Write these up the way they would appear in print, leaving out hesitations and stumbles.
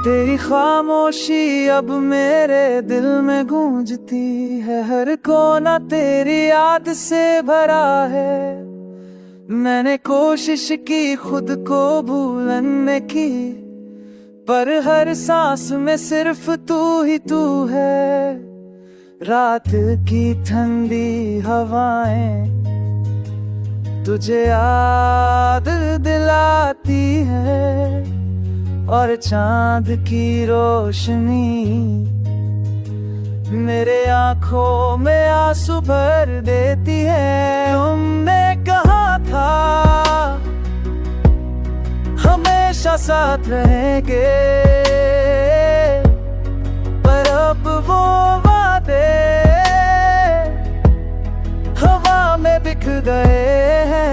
तेरी खामोशी अब मेरे दिल में गूंजती है, हर कोना तेरी याद से भरा है। मैंने कोशिश की खुद को भूलने की, पर हर सांस में सिर्फ तू ही तू है। रात की ठंडी हवाएं तुझे याद दिलाती है, और चांद की रोशनी मेरे आंखों में आंसू भर देती है। तुमने कहा था हमेशा साथ रहेंगे, पर अब वो वादे हवा में बिक गए हैं।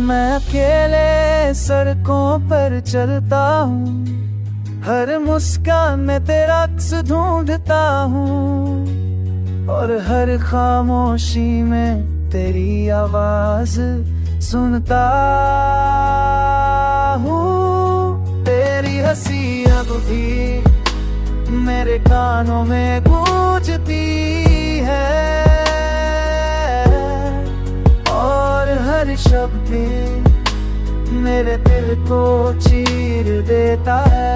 मैं अकेले सड़कों पर चलता हूँ, हर मुस्कान में तेरा अक्स ढूंढता हूँ, और हर खामोशी में तेरी आवाज सुनता हूँ। तेरी हंसी अब भी मेरे कानों में गूंजती है, और हर शब्द मेरे दिल को चीर देता है।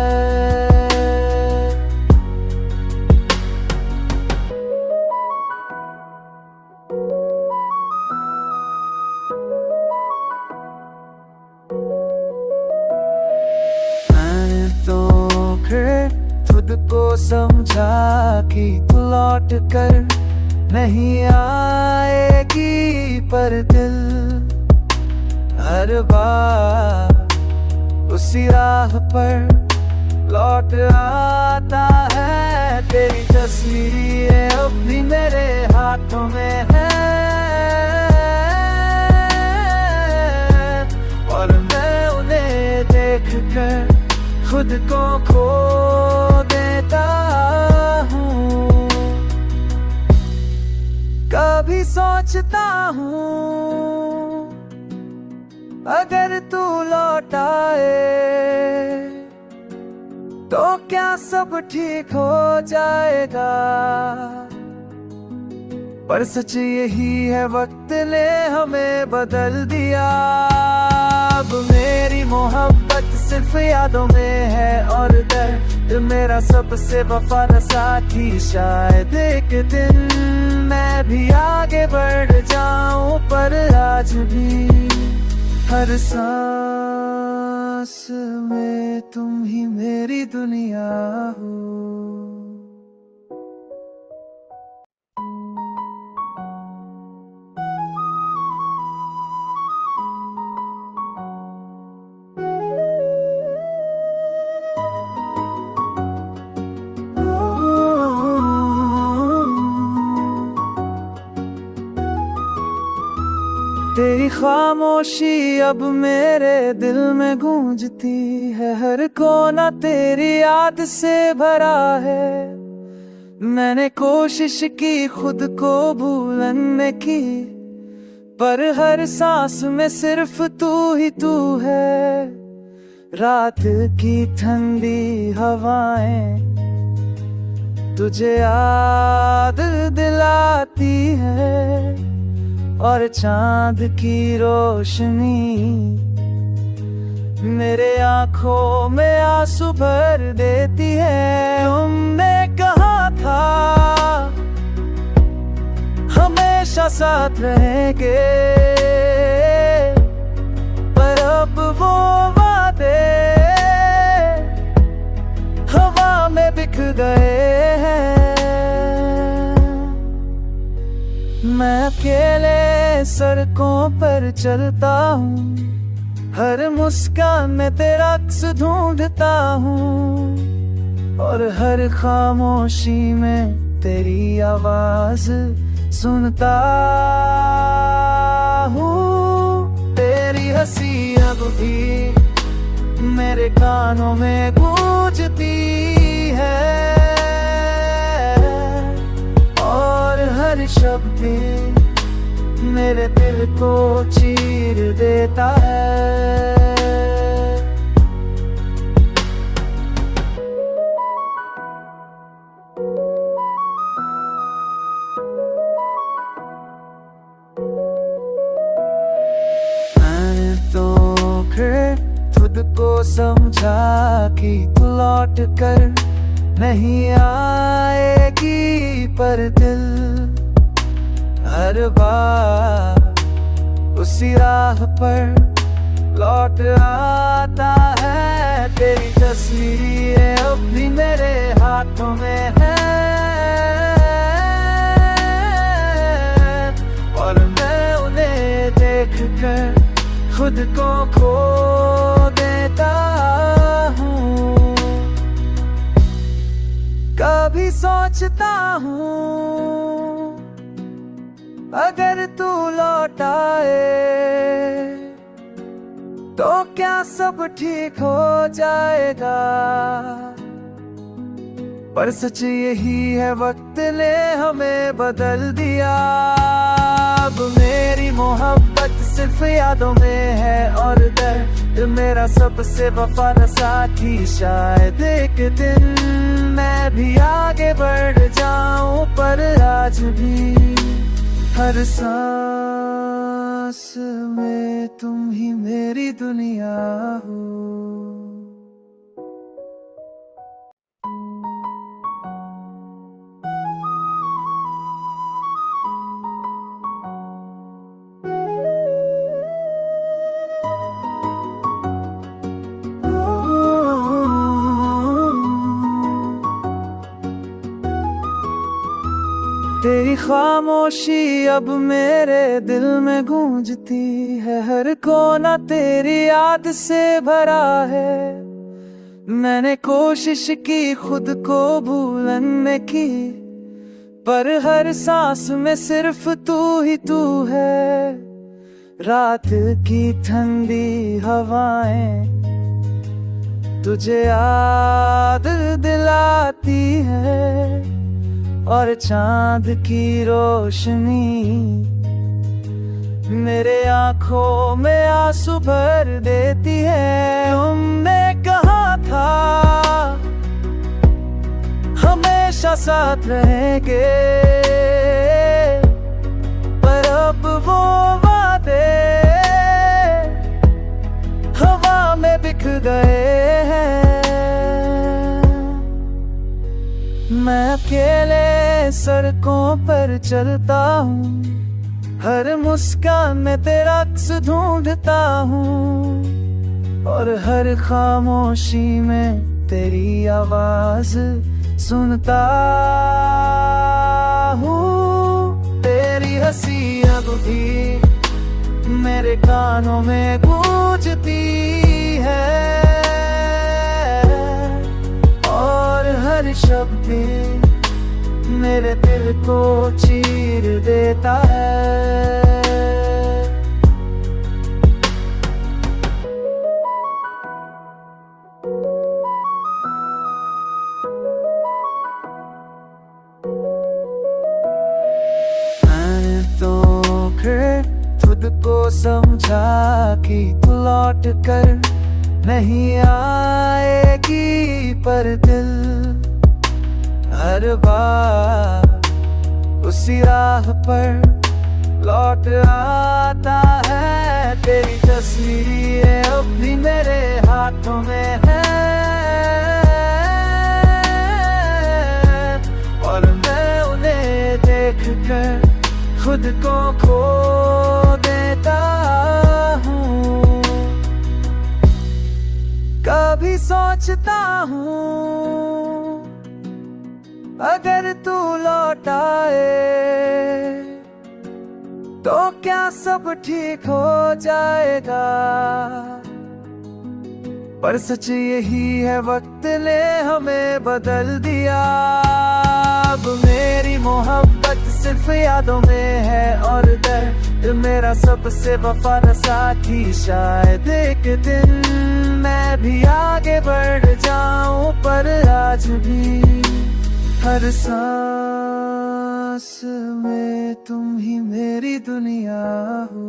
मैंने तो खुद को समझा कि तू लौट कर नहीं आएगी, पर दिल हर बार उसी राह पर लौट आता है। तेरी तस्वीरें अब भी मेरे हाथों में है, और मैं उन्हें देख कर खुद को खो देता हूँ। कभी सोचता हूँ अगर तू लौट आए तो क्या सब ठीक हो जाएगा, पर सच यही है वक्त ने हमें बदल दिया। अब मेरी मोहब्बत सिर्फ यादों में है, और दर्द मेरा सबसे वफादार साथी। शायद एक दिन मैं भी आगे बढ़ जाऊं, पर आज भी हर सांस में तुम ही मेरी दुनिया हो। तेरी खामोशी अब मेरे दिल में गूंजती है, हर कोना तेरी याद से भरा है। मैंने कोशिश की खुद को भूलने की, पर हर सांस में सिर्फ तू ही तू है। रात की ठंडी हवाएं तुझे याद दिलाती है, और चांद की रोशनी मेरे आंखों में आंसू भर देती है। तुमने कहा था हमेशा साथ रहेंगे, पर अब वो वादे हवा में बिक गए हैं। मैं अकेले सड़कों पर चलता हूँ, हर मुस्कान में तेरा अक्स ढूंढता हूँ, और हर खामोशी में तेरी आवाज सुनता हूँ। तेरी हंसी अब भी मेरे कानों में गूंजती है, और हर शब्द मेरे दिल को चीर देता है। को समझा कि तू लौट कर नहीं आएगी, पर दिल हर बार उसी राह पर लौट आता है। तेरी तस्वीरें अब भी मेरे हाथों में है, और मैं उन्हें देख कर खुद को खो देता हूँ। कभी सोचता हूँ अगर तू लौट आए तो क्या सब ठीक हो जाएगा, पर सच यही है वक्त ने हमें बदल दिया। अब मेरी मोहब्बत सिर्फ यादों में है, और दर्द मेरा सबसे वफादार साथी। शायद एक दिन मैं भी आगे बढ़ जाऊं, पर आज भी हर सांस में तुम ही मेरी दुनिया हो। तेरी खामोशी अब मेरे दिल में गूंजती है, हर कोना तेरी याद से भरा है। मैंने कोशिश की खुद को भूलने की, पर हर सांस में सिर्फ तू ही तू है। रात की ठंडी हवाएं तुझे याद दिलाती है, और चांद की रोशनी मेरे आंखों में आंसू भर देती है। तुमने कहा था हमेशा साथ रहेंगे, पर अब वो वादे हवा में बिक गए हैं। मैं अकेले सड़कों पर चलता हूँ, हर मुस्कान में तेरा अक्स ढूंढता हूँ, और हर खामोशी में तेरी आवाज सुनता हूँ। तेरी हंसी अब भी मेरे कानों में गूंजती है, और हर शब्द मेरे दिल को चीर देता है। मैंने तो खुद को समझा कि तू लौट कर नहीं आएगी, पर दिल हर बार उसी राह पर लौट आता है। तेरी तस्वीरें अब भी मेरे हाथों में है, और मैं उन्हें देख कर खुद को खो देता हूँ। कभी सोचता हूँ अगर तू लौट आए तो क्या सब ठीक हो जाएगा, पर सच यही है वक्त ने हमें बदल दिया। अब मेरी मोहब्बत सिर्फ यादों में है, और दर्द मेरा सबसे वफादार साथी। शायद एक दिन मैं भी आगे बढ़ जाऊं, पर आज भी हर सांस में तुम ही मेरी दुनिया हो।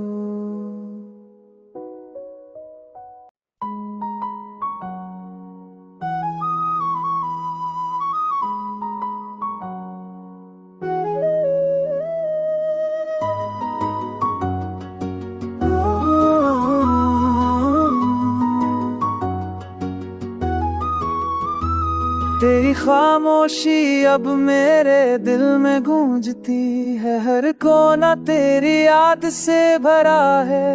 तेरी खामोशी अब मेरे दिल में गूंजती है, हर कोना तेरी याद से भरा है।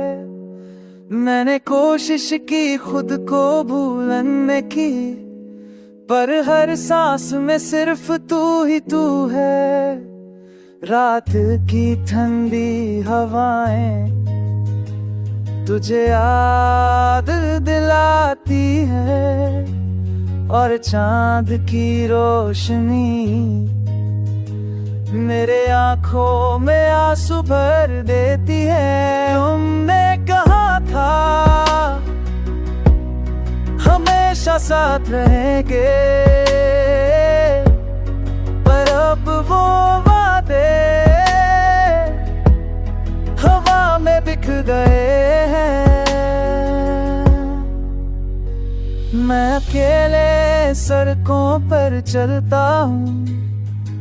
मैंने कोशिश की खुद को भूलने की, पर हर सांस में सिर्फ तू ही तू है। रात की ठंडी हवाएं तुझे याद दिलाती है, और चांद की रोशनी मेरे आंखों में आंसू भर देती है। तुमने कहा था हमेशा साथ रहेंगे, पर अब वो वादे हवा में बिक गए हैं। मैं अकेले सड़कों पर चलता हूँ,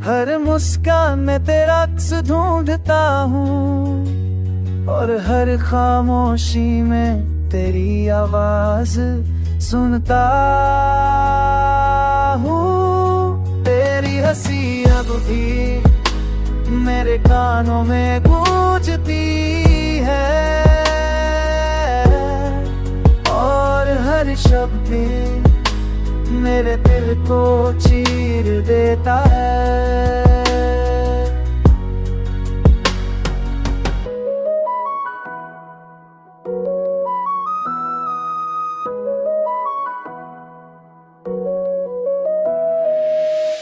हर मुस्कान में तेरा अक्स ढूंढता हूँ, और हर खामोशी में तेरी आवाज सुनता हूँ। तेरी हंसी अब भी मेरे कानों में गूंजती है, और हर शब्द मेरे दिल को चीर देता है।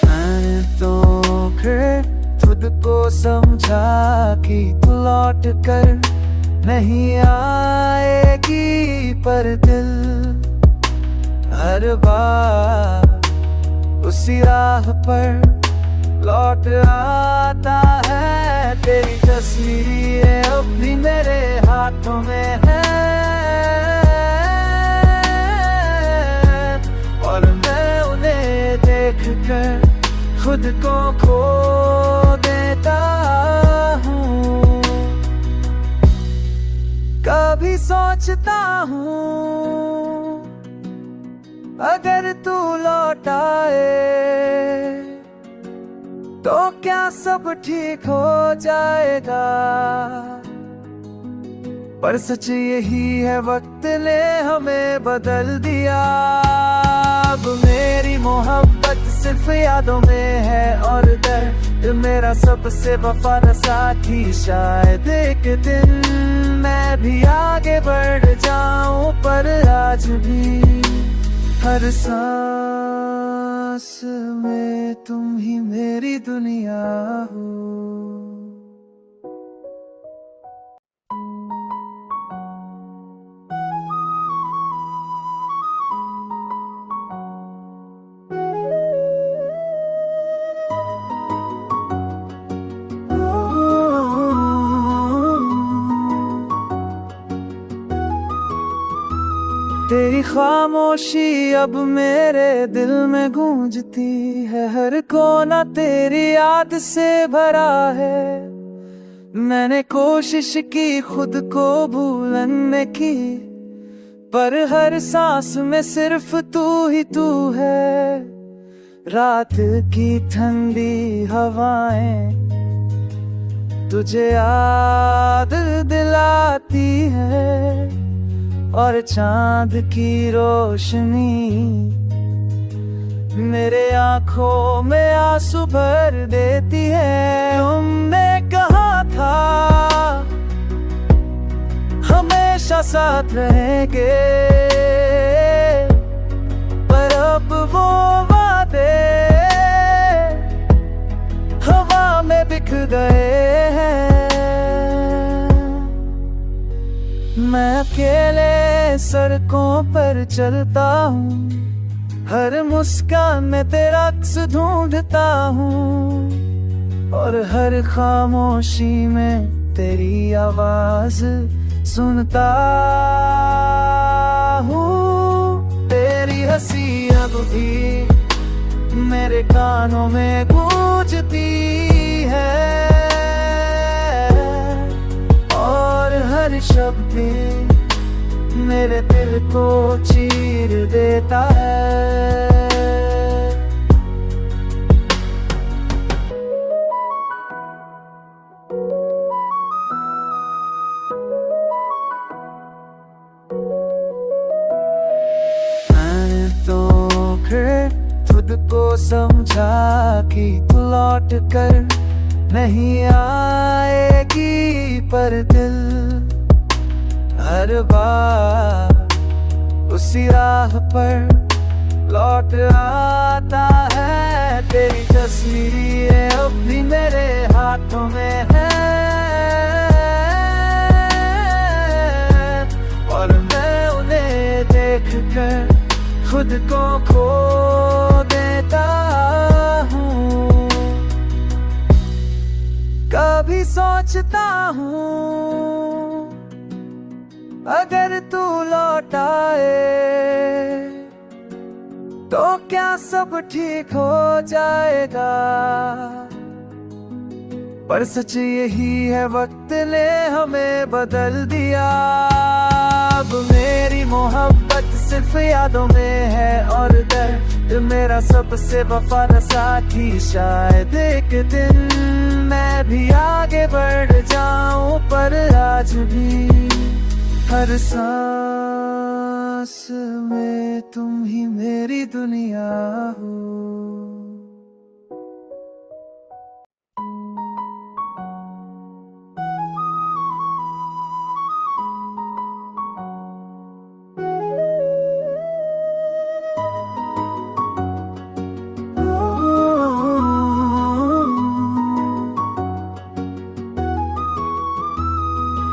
मैंने तो खुद को समझा कि तू लौट कर नहीं आएगी, पर दिल हर बार उसी राह पर लौट आता है। तेरी तस्वीरें अब भी मेरे हाथों में है, और मैं उन्हें देख कर खुद को खो देता हूँ। कभी सोचता हूँ अगर तू लौट आए तो क्या सब ठीक हो जाएगा, पर सच यही है वक्त ने हमें बदल दिया। अब मेरी मोहब्बत सिर्फ यादों में है, और दर्द मेरा सबसे वफादार साथी। शायद एक दिन मैं भी आगे बढ़ जाऊं, पर आज भी हर सांस में तुम ही मेरी दुनिया हो। तेरी खामोशी अब मेरे दिल में गूंजती है, हर कोना तेरी याद से भरा है। मैंने कोशिश की खुद को भूलने की, पर हर सांस में सिर्फ तू ही तू है। रात की ठंडी हवाएं तुझे याद दिलाती है, और चांद की रोशनी मेरे आंखों में आंसू भर देती है। तुमने कहा था हमेशा साथ रहेंगे, पर अब वो वादे हवा में बिक गए हैं। मैं अकेले सड़कों पर चलता हूँ, हर मुस्कान में तेरा अक्स ढूंढता हूँ, और हर खामोशी में तेरी आवाज सुनता हूँ। तेरी हंसी अब भी मेरे कानों में गूंजती है, और हर शब्द मेरे दिल को चीर देता है। को समझा कि तू लौट कर नहीं आएगी, पर दिल हर बार उसी राह पर लौट आता है। तेरी तस्वीरें अब भी मेरे हाथों में है, और मैं उन्हें देख कर खुद को खो देता हूँ। कभी सोचता हूँ अगर तू लौट आए तो क्या सब ठीक हो जाएगा, पर सच यही है वक्त ने हमें बदल दिया। अब मेरी मोहब्बत सिर्फ यादों में है, और दर्द मेरा सबसे वफादार साथी। शायद एक दिन मैं भी आगे बढ़ जाऊं, पर आज भी हर सांस में तुम ही मेरी दुनिया हो।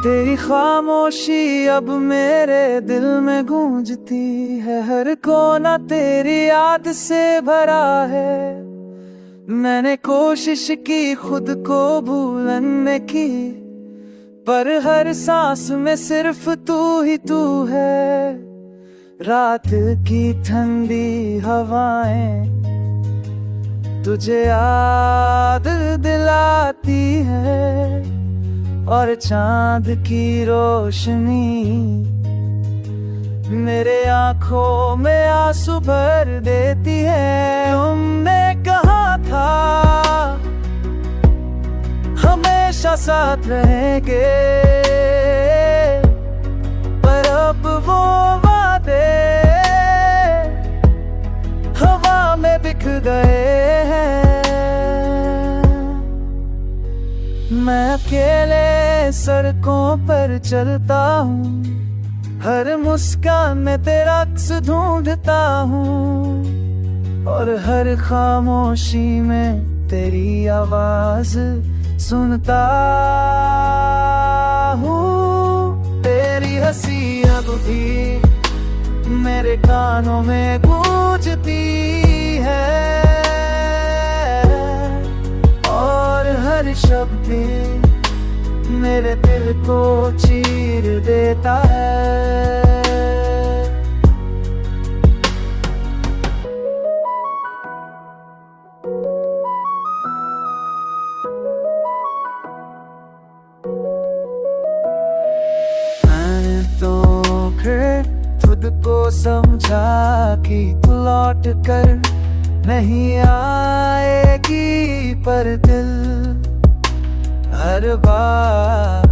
तेरी खामोशी अब मेरे दिल में गूंजती है, हर कोना तेरी याद से भरा है। मैंने कोशिश की खुद को भूलने की, पर हर सांस में सिर्फ तू ही तू है। रात की ठंडी हवाएं तुझे याद दिलाती है, और चांद की रोशनी मेरे आंखों में आंसू भर देती है। तुमने कहा था हमेशा साथ रहेंगे, पर अब वो वादे हवा में बिक गए हैं। मैं अकेले सड़कों पर चलता हूँ, हर मुस्कान में तेरा अक्स ढूंढता हूँ, और हर खामोशी में तेरी आवाज सुनता हूँ। तेरी हंसी अब भी मेरे कानों में गूंजती है, और हर शब्द मेरे दिल को चीर देता है। मैंने तो खुद को समझा कि तू लौट कर नहीं आएगी, पर दिल हर बार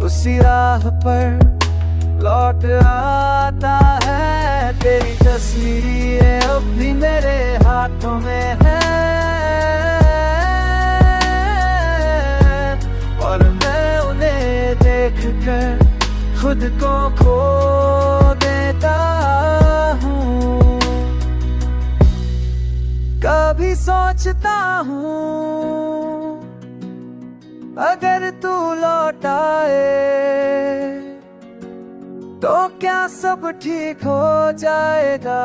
उसी राह पर लौट आता है। तेरी तस्वीरें अब भी मेरे हाथों में है, और मैं उन्हें देख कर खुद को खो देता हूँ। कभी सोचता हूँ अगर तू लौट आए तो क्या सब ठीक हो जाएगा,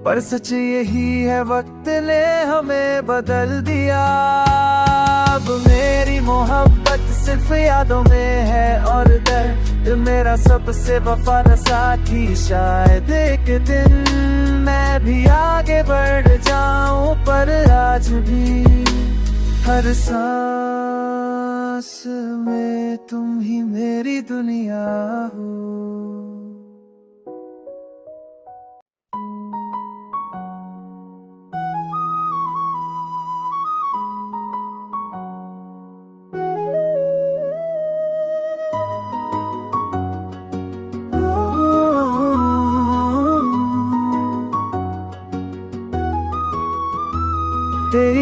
पर सच यही है वक्त ने हमें बदल दिया। अब मेरी मोहब्बत सिर्फ यादों में है, और दर्द मेरा सबसे वफादार साथी। शायद एक दिन मैं भी आगे बढ़ जाऊं, पर आज भी हर सांस में तुम ही मेरी दुनिया हो।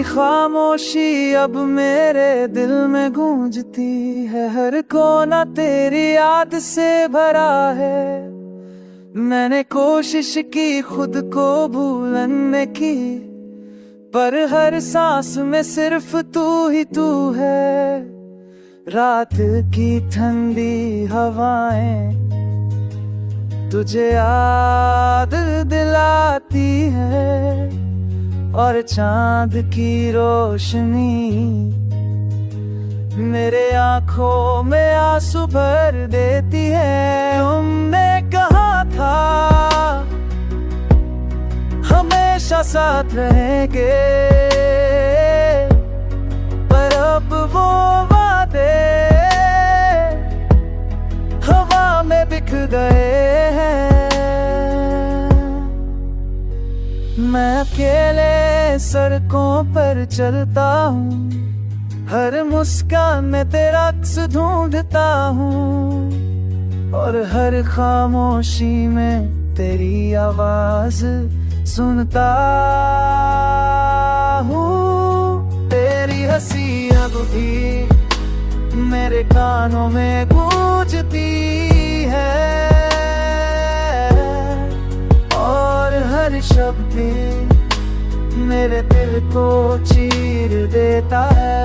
खामोशी अब मेरे दिल में गूंजती है, हर कोना तेरी याद से भरा है। मैंने कोशिश की खुद को भूलने की, पर हर सांस में सिर्फ तू ही तू है। रात की ठंडी हवाएं तुझे याद दिलाती है, और चांद की रोशनी मेरे आंखों में आंसू भर देती है। तुमने कहा था हमेशा साथ रहेंगे, पर अब वो वादे हवा में बिक गए हैं। मैं अकेले सड़कों पर चलता हूँ, हर मुस्कान में तेरा अक्स ढूंढता हूँ, और हर खामोशी में तेरी आवाज सुनता हूँ। तेरी हंसी अब भी मेरे कानों में गूंजती है, और हर शब्द मेरे दिल को चीर देता है।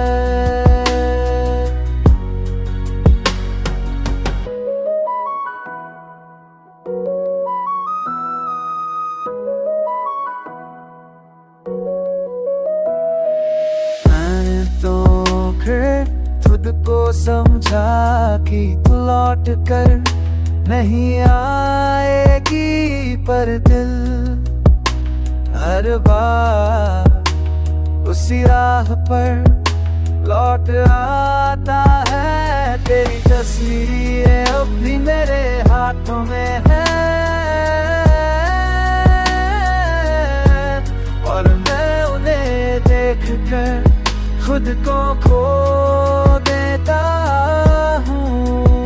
मैंने तो खुद को समझा कि तू लौट कर नहीं आएगी, पर दिल हर बार उसी राह पर लौट आता है। तेरी तस्वीरें अब भी मेरे हाथों में है, और मैं उन्हें देख कर खुद को खो देता हूँ।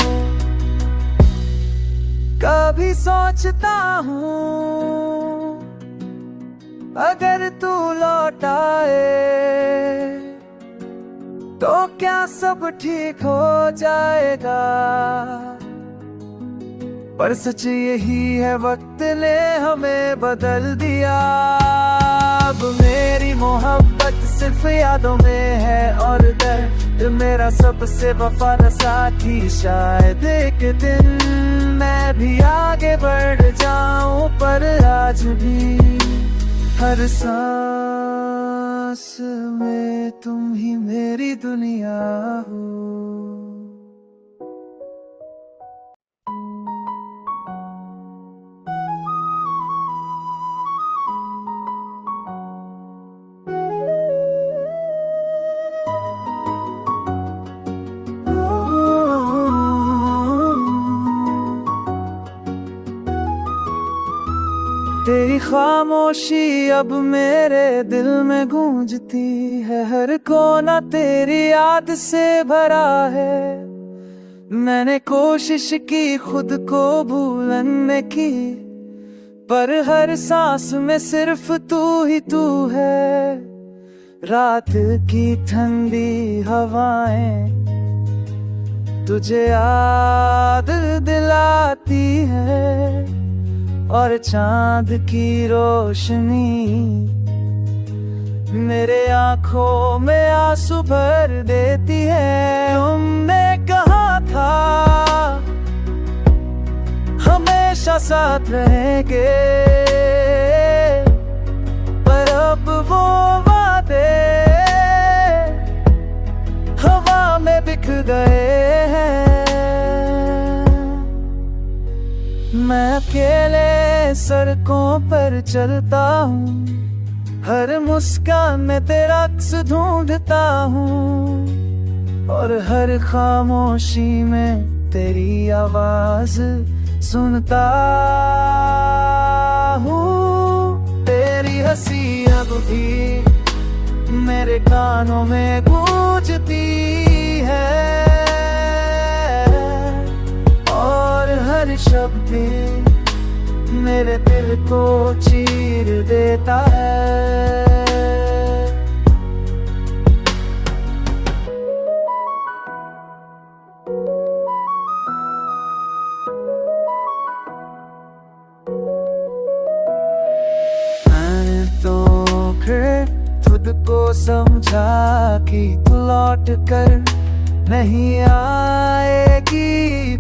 कभी सोचता हूँ अगर तू लौट आए तो क्या सब ठीक हो जाएगा, पर सच यही है वक्त ने हमें बदल दिया। अब मेरी मोहब्बत सिर्फ यादों में है, और दर्द मेरा सबसे वफादार साथी। शायद एक दिन मैं भी आगे बढ़ जाऊं, पर आज भी हर सांस में तुम ही मेरी दुनिया हो। तेरी खामोशी अब मेरे दिल में गूंजती है, हर कोना तेरी याद से भरा है। मैंने कोशिश की खुद को भूलने की, पर हर सांस में सिर्फ तू ही तू है। रात की ठंडी हवाएं तुझे याद दिलाती है, और चांद की रोशनी मेरे आंखों में आंसू भर देती है। तुमने कहा था हमेशा साथ रहेंगे, पर अब वो वादे हवा में बिक गए हैं। मैं अकेले सड़कों पर चलता हूँ, हर मुस्कान में तेरा अक्स ढूंढता हूँ, और हर खामोशी में तेरी आवाज सुनता हूँ। तेरी हंसी अब भी मेरे कानों में गूंजती है, और हर शब्द मेरे दिल को चीर देता है। समझा कि तू लौट कर नहीं आएगी,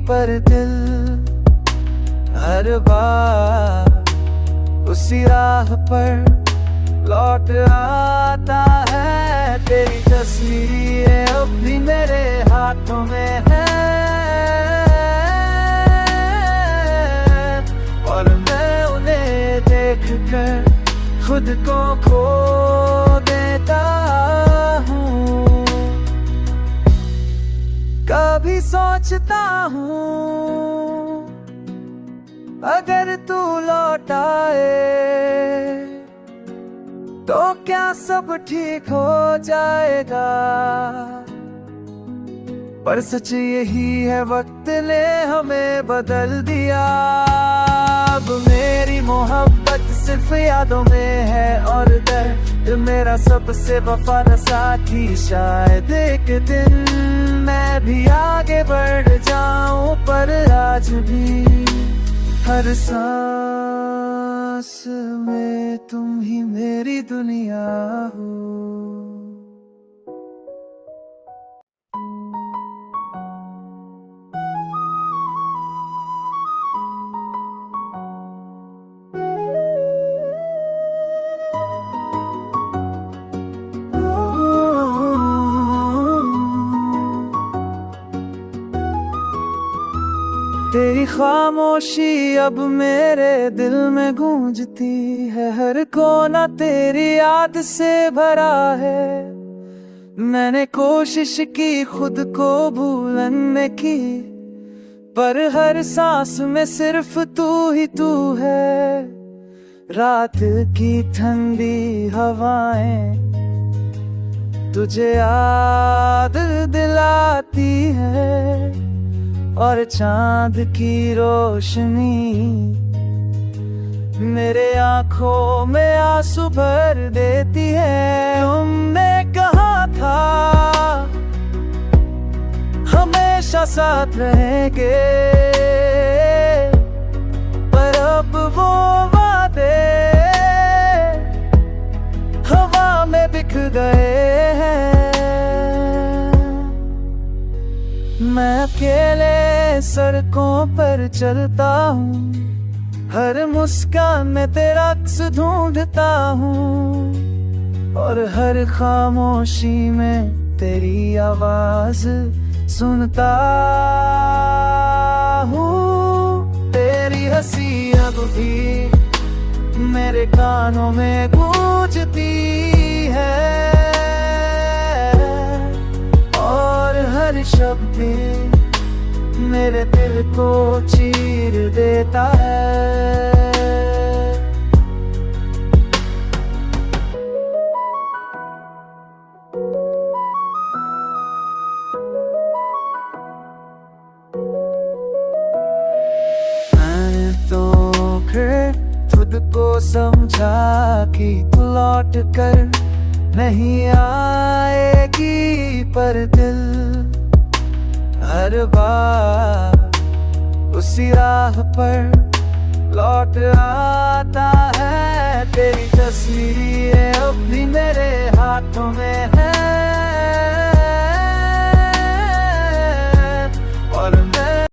पर दिल हर बार उसी राह पर लौट आता है। तेरी तस्वीर अब भी मेरे हाथों में है, और मैं उन्हें देख कर खुद को खो देता हूँ। कभी सोचता हूँ अगर तू लौट आए तो क्या सब ठीक हो जाएगा, पर सच यही है वक्त ने हमें बदल दिया। अब मेरी मोहब्बत सिर्फ यादों में है, और दर्द मेरा सबसे वफादार साथी। शायद एक दिन मैं भी आगे बढ़ जाऊं, पर आज भी हर सांस में तुम ही मेरी दुनिया हो। तेरी खामोशी अब मेरे दिल में गूंजती है, हर कोना तेरी याद से भरा है। मैंने कोशिश की खुद को भूलने की, पर हर सांस में सिर्फ तू ही तू है। रात की ठंडी हवाएं तुझे याद दिलाती है, और चांद की रोशनी मेरे आंखों में आंसू भर देती है। तुमने कहा था हमेशा साथ रहेंगे, पर अब वो वादे हवा में बिक गए हैं। मैं अकेले सड़कों पर चलता हूँ, हर मुस्कान में तेरा अक्स ढूंढता हूँ, और हर खामोशी में तेरी आवाज सुनता हूँ। तेरी हंसी अब भी मेरे कानों में गूंजती है, और हर शब्द मेरे दिल को चीर देता है। मैंने तो खुद को समझा कि तू लौट कर नहीं आएगी, पर दिल हर बार उसी राह पर लौट आता है। तेरी तस्वीर अब भी मेरे हाथों में है,